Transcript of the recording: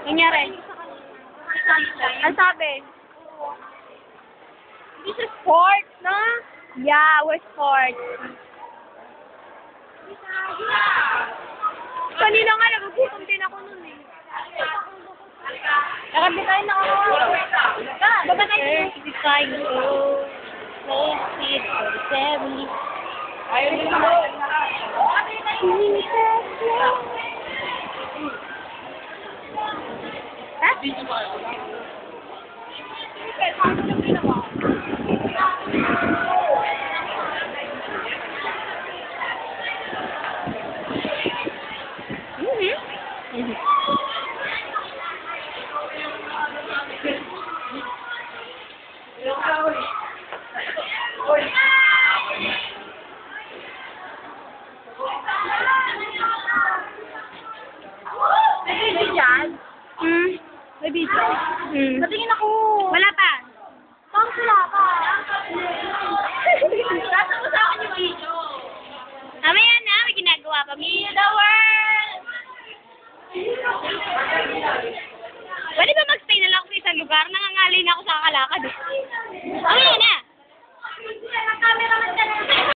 Nangyari? Ang sabi? This is sports, no? Yeah, we're sports. Kanina nga, nagugutom din ako nun eh. Nakabitayin na ako. Baba tayo. 65, 70. Ayaw din mo. May video? Hmm. Patingin ako. Wala pa.